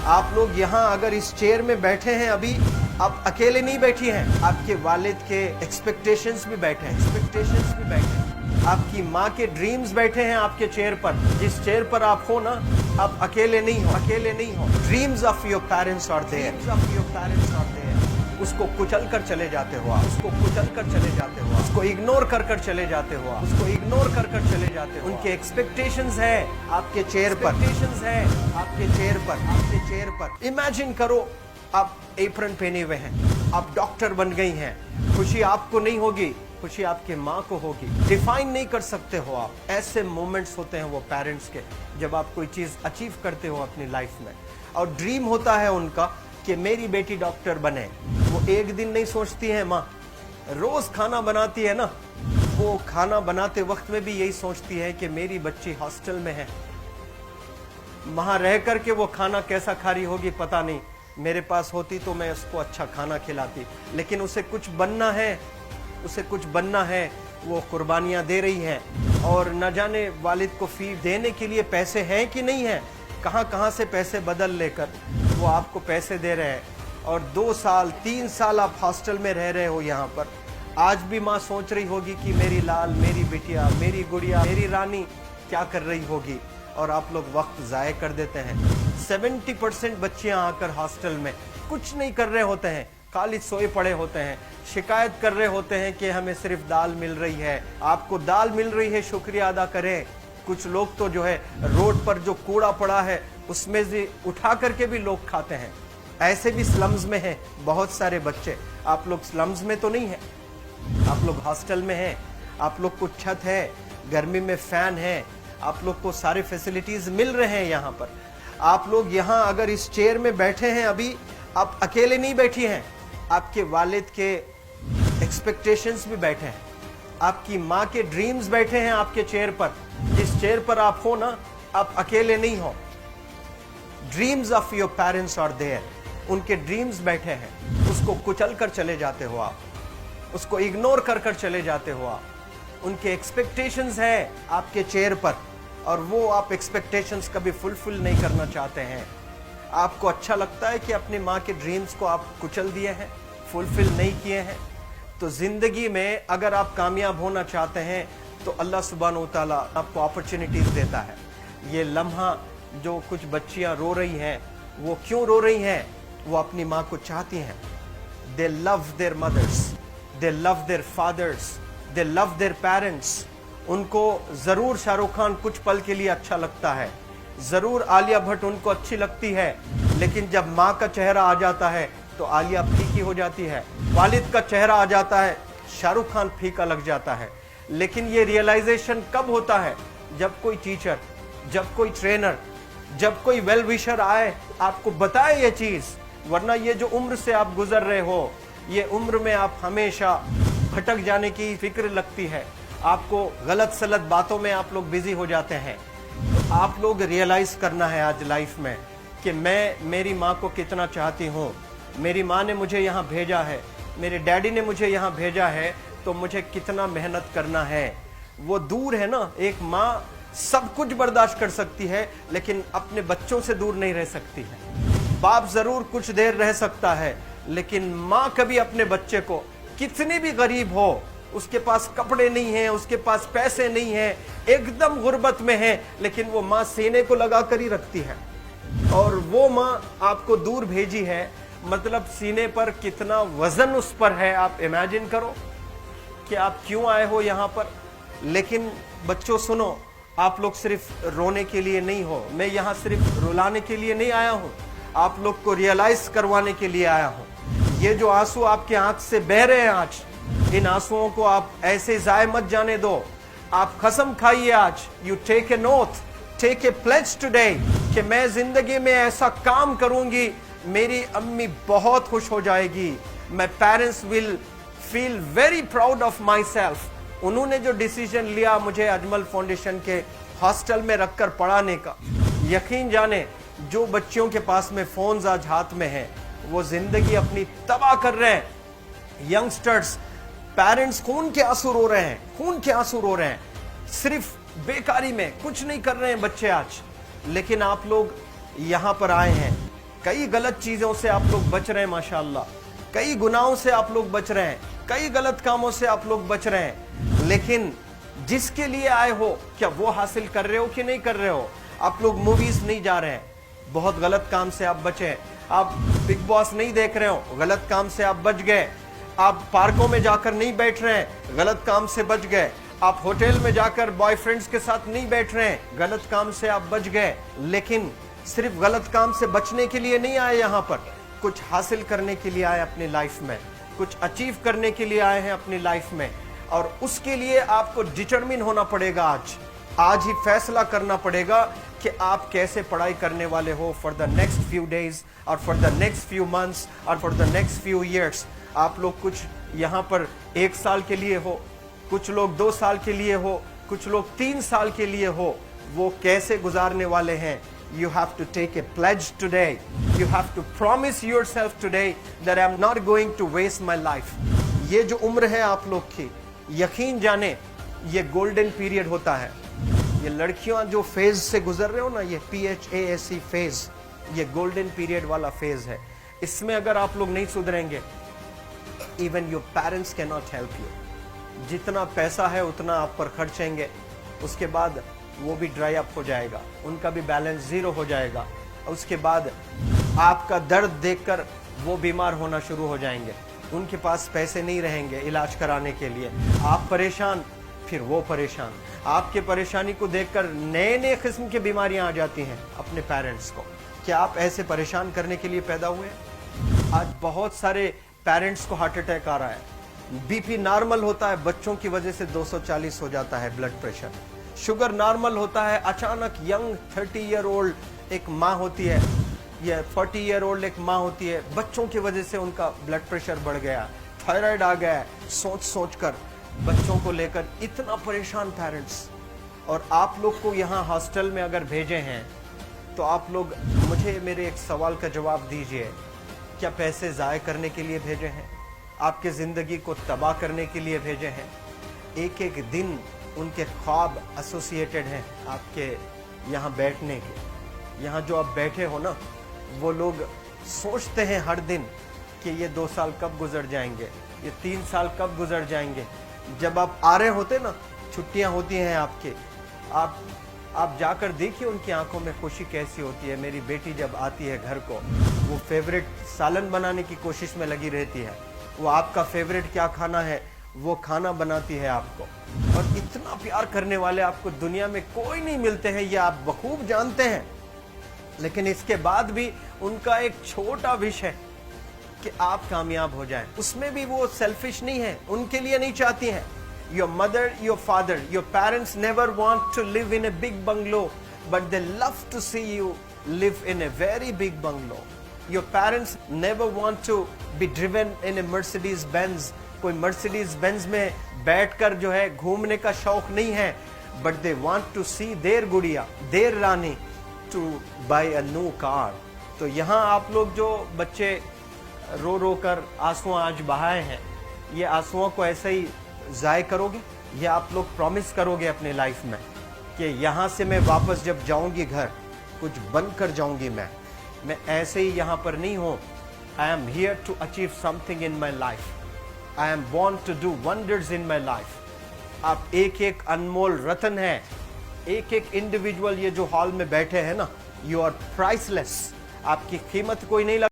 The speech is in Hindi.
आप लोग यहाँ अगर इस चेयर में बैठे हैं अभी, आप अकेले नहीं बैठी हैं, आपके वालिद के एक्सपेक्टेशंस भी बैठे हैं, आपकी माँ के ड्रीम्स बैठे हैं आपके चेयर पर। जिस चेयर पर आप हो ना, आप अकेले नहीं हो। Dreams of your parents are there, उसको कुचल कर चले जाते हो आप, उसको इग्नोर कर चले जाते हो, उनके एक्सपेक्टेशंस है आपके चेयर पर। इमेजिन करो आप एप्रन पहने हुए हैं, आप डॉक्टर बन गई हैं, खुशी आपको नहीं होगी, खुशी आपके माँ को होगी। डिफाइन नहीं कर सकते हो आप। ऐसे मोमेंट्स होते हैं वो पेरेंट्स के, जब आप कोई चीज अचीव करते हो अपनी लाइफ में, और ड्रीम होता है उनका कि मेरी बेटी डॉक्टर बने। वो एक दिन नहीं सोचती है माँ, रोज खाना बनाती है ना, वो खाना बनाते वक्त में भी यही सोचती है कि मेरी बच्ची हॉस्टल में है, वहां रह करके वो खाना कैसा खा रही होगी पता नहीं, मेरे पास होती तो मैं उसको अच्छा खाना खिलाती। लेकिन उसे कुछ बनना है, वो कुर्बानियां दे रही है, और न जाने वालिद को फी देने के लिए पैसे हैं कि नहीं है, कहां से पैसे बदल लेकर वो आपको पैसे दे रहे हैं। और 2 साल 3 साल आप हॉस्टल में रह रहे हो यहाँ पर। आज भी माँ सोच रही होगी कि मेरी लाल, मेरी बिटिया, मेरी गुड़िया, मेरी रानी क्या कर रही होगी, और आप लोग वक्त ज़ाय कर देते हैं। 70% बच्चियां आकर हॉस्टल में कुछ नहीं कर रहे होते हैं, खाली सोए पड़े होते हैं, शिकायत कर रहे होते हैं कि हमें सिर्फ दाल मिल रही है। आपको दाल मिल रही है, शुक्रिया अदा करें। कुछ लोग तो जो है रोड पर जो कूड़ा पड़ा है उसमें से उठा करके भी लोग खाते हैं। ऐसे भी स्लम्स में हैं बहुत सारे बच्चे। आप लोग स्लम्स में तो नहीं है, आप लोग हॉस्टल में हैं, आप लोग को छत है, गर्मी में फैन है, आप लोग को सारे फैसिलिटीज मिल रहे हैं यहाँ पर। आप लोग यहाँ अगर इस चेयर में बैठे हैं अभी, आप अकेले नहीं बैठी हैं, आपके वालिद के एक्सपेक्टेशंस भी बैठे हैं, आपकी माँ के ड्रीम्स बैठे हैं आपके चेयर पर। जिस चेयर पर आप हो ना, आप अकेले नहीं हो। Dreams of your parents are there, उनके ड्रीम्स बैठे हैं, उसको कुचल कर चले जाते हो आप, उसको इग्नोर कर चले जाते हो आप। उनके एक्सपेक्टेशंस है आपके चेयर पर, और वो आप एक्सपेक्टेशंस कभी फुलफिल नहीं करना चाहते हैं। आपको अच्छा लगता है कि अपनी माँ के ड्रीम्स को आप कुचल दिए हैं, फुलफिल नहीं किए हैं। तो जिंदगी में अगर आप कामयाब होना चाहते हैं तो अल्लाह सुब्हानहू तआला आपको अपॉर्चुनिटीज देता है। ये लम्हा जो कुछ बच्चियां रो रही हैं, वो क्यों रो रही हैं? वो अपनी माँ को चाहती हैं। They love their mothers, they love their fathers, they love their parents. उनको जरूर शाहरुख खान कुछ पल के लिए अच्छा लगता है, जरूर आलिया भट्ट उनको अच्छी लगती है, लेकिन जब माँ का चेहरा आ जाता है तो आलिया फीकी हो जाती है। वालिद का चेहरा आ जाता है, शाहरुख खान फीका लग जाता है। लेकिन ये रियलाइजेशन कब होता है? जब कोई टीचर, जब कोई ट्रेनर, जब कोई वेल विशर आए, आपको बताए ये चीज। वरना ये जो उम्र से आप गुजर रहे हो, ये उम्र में आप हमेशा भटक जाने की फिक्र लगती है, आपको गलत सलत बातों में आप लोग बिजी हो जाते हैं। तो आप लोग रियलाइज करना है आज लाइफ में कि मैं मेरी माँ को कितना चाहती हूँ। मेरी माँ ने मुझे यहाँ भेजा है, मेरे डैडी ने मुझे यहाँ भेजा है, तो मुझे कितना मेहनत करना है। वो दूर है ना, एक माँ सब कुछ बर्दाश्त कर सकती है, लेकिन अपने बच्चों से दूर नहीं रह सकती है। बाप जरूर कुछ देर रह सकता है, लेकिन माँ कभी अपने बच्चे को, कितनी भी गरीब हो, उसके पास कपड़े नहीं हैं, उसके पास पैसे नहीं हैं, एकदम गुर्बत में है, लेकिन वो माँ सीने को लगा कर ही रखती है। और वो माँ आपको दूर भेजी है, मतलब सीने पर कितना वजन उस पर है। आप इमेजिन करो कि आप क्यों आए हो यहाँ पर। लेकिन बच्चों सुनो, आप लोग सिर्फ रोने के लिए नहीं हो, मैं यहाँ सिर्फ रुलाने के लिए नहीं आया हूँ, आप लोग को रियलाइज करवाने के लिए आया हूँ। ये जो आंसू आपके आंख से बह रहे हैं आज, इन आंसुओं को आप ऐसे जाए मत जाने दो। आप कसम खाइए आज, you take a note, take a pledge today, कि मैं जिंदगी में ऐसा काम करूंगी, मेरी अम्मी बहुत खुश हो जाएगी। My parents will feel very proud of my self. उन्होंने जो डिसीजन लिया मुझे अजमल फाउंडेशन के हॉस्टल में रखकर पढ़ाने का, यकीन जाने जो बच्चियों के पास में फोन्स आज हाथ में हैं, वो जिंदगी अपनी तबाह कर रहे हैं। यंगस्टर्स, पेरेंट्स खून के आंसू रो रहे हैं, खून के आंसू रो रहे हैं, सिर्फ बेकारी में कुछ नहीं कर रहे हैं बच्चे आज। लेकिन आप लोग यहाँ पर आए हैं, कई गलत चीजों से आप लोग बच रहे हैं माशाल्लाह, कई गुनाहों से आप लोग बच रहे हैं, कई गलत कामों से आप लोग बच रहे हैं, लेकिन जिसके लिए आए हो क्या वो हासिल कर रहे हो कि नहीं कर रहे हो? आप लोग मूवीज नहीं जा रहे हैं, बहुत गलत काम से आप बचे हैं। आप बिग बॉस नहीं देख रहे हो, गलत काम से आप बच गए। आप पार्कों में जाकर नहीं बैठ रहे हैं, गलत काम से बच गए। आप होटल में जाकर बॉयफ्रेंड्स के साथ नहीं बैठ रहे हैं, गलत काम से आप बच गए। लेकिन सिर्फ गलत काम से बचने के लिए नहीं आए, यहाँ पर कुछ हासिल करने के लिए आए अपनी लाइफ में, कुछ अचीव करने के लिए आए हैं अपनी लाइफ में। और उसके लिए आपको डिटरमिन होना पड़ेगा। आज ही फैसला करना पड़ेगा कि आप कैसे पढ़ाई करने वाले हो for the next few days और for the next few months और for the next few years. आप लोग कुछ यहाँ पर 1 साल के लिए हो, कुछ लोग 2 साल के लिए हो, कुछ लोग 3 साल के लिए हो। वो कैसे गुजारने वाले हैं? You have to take a pledge today. You have to promise yourself today that I'm not going to waste my life. ये जो उम्र है आप लोग की, यकीन जाने ये गोल्डन पीरियड होता है। ये लड़कियां जो फेज से गुजर रहे हो ना, ये PHASE फेज, ये गोल्डन पीरियड वाला फेज है। इसमें अगर आप लोग नहीं सुधरेंगे, even your parents can not help you. जितना पैसा है उतना आप पर खर्चेंगे, उसके बाद वो भी ड्राई अप हो जाएगा, उनका भी बैलेंस जीरो हो जाएगा। उसके बाद आपका दर्द देखकर वो बीमार होना शुरू हो जाएंगे, उनके पास पैसे नहीं रहेंगे इलाज कराने के लिए। आप परेशान, फिर वो परेशान। आपके परेशानी को देखकर नए नए किस्म की बीमारियां आ जाती हैं अपने पेरेंट्स को। क्या आप ऐसे परेशान करने के लिए पैदा हुए? आज बहुत सारे पेरेंट्स को हार्ट अटैक आ रहा है, BP नॉर्मल होता है, बच्चों की वजह से 240 हो जाता है ब्लड प्रेशर। शुगर नॉर्मल होता है, अचानक यंग 30 ईयर ओल्ड एक माँ होती है या 40 ईयर ओल्ड एक माँ होती है, बच्चों की वजह से उनका ब्लड प्रेशर बढ़ गया, थायराइड आ गया। सोच सोच कर बच्चों को लेकर इतना परेशान पेरेंट्स। और आप लोग को यहाँ हॉस्टल में अगर भेजे हैं तो आप लोग मुझे मेरे एक सवाल का जवाब दीजिए, क्या पैसे ज़ाय करने के लिए भेजे हैं? आपके ज़िंदगी को तबाह करने के लिए भेजे हैं? एक एक दिन उनके ख्वाब एसोसिएटेड हैं आपके यहाँ बैठने के। यहाँ जो आप बैठे हो ना, वो लोग सोचते हैं हर दिन कि ये 2 साल कब गुजर जाएंगे, ये 3 साल कब गुजर जाएंगे। जब आप आ रहे होते ना, छुट्टियाँ होती हैं आपके, आप जाकर देखिए उनकी आंखों में खुशी कैसी होती है। मेरी बेटी जब आती है घर को, वो फेवरेट सालन बनाने की कोशिश में लगी रहती है। वो आपका फेवरेट क्या खाना है वो खाना बनाती है आपको। और इतना प्यार करने वाले आपको दुनिया में कोई नहीं मिलते हैं, ये आप बखूब जानते हैं। लेकिन इसके बाद भी उनका एक छोटा विश है कि आप कामयाब हो जाएं। उसमें भी वो सेल्फिश नहीं है, उनके लिए नहीं चाहती हैं। Your mother, your father, your parents never want to live in a big bungalow, but they love to see you live in a very big bungalow. Your parents never want to be driven in a Mercedes Benz. कोई Mercedes Benz में बैठकर जो है घूमने का शौक नहीं है, but they want to see their गुड़िया, their Rani to buy a new car. तो यहाँ आप लोग जो बच्चे रो रो कर आंसू आज बहाए हैं, ये आंसुओं को ऐसे ही ज़ाय करोगे? ये आप लोग प्रॉमिस करोगे अपने लाइफ में कि यहाँ से मैं वापस जब जाऊंगी घर, कुछ बन कर जाऊंगी। मैं ऐसे ही यहाँ पर नहीं हूँ। I am here to achieve something in my life. I am born to do wonders in my life. आप एक एक अनमोल रत्न है, एक एक इंडिविजुअल ये जो हॉल में बैठे हैं ना, यू आर प्राइसलेस। आपकी कीमत कोई नहीं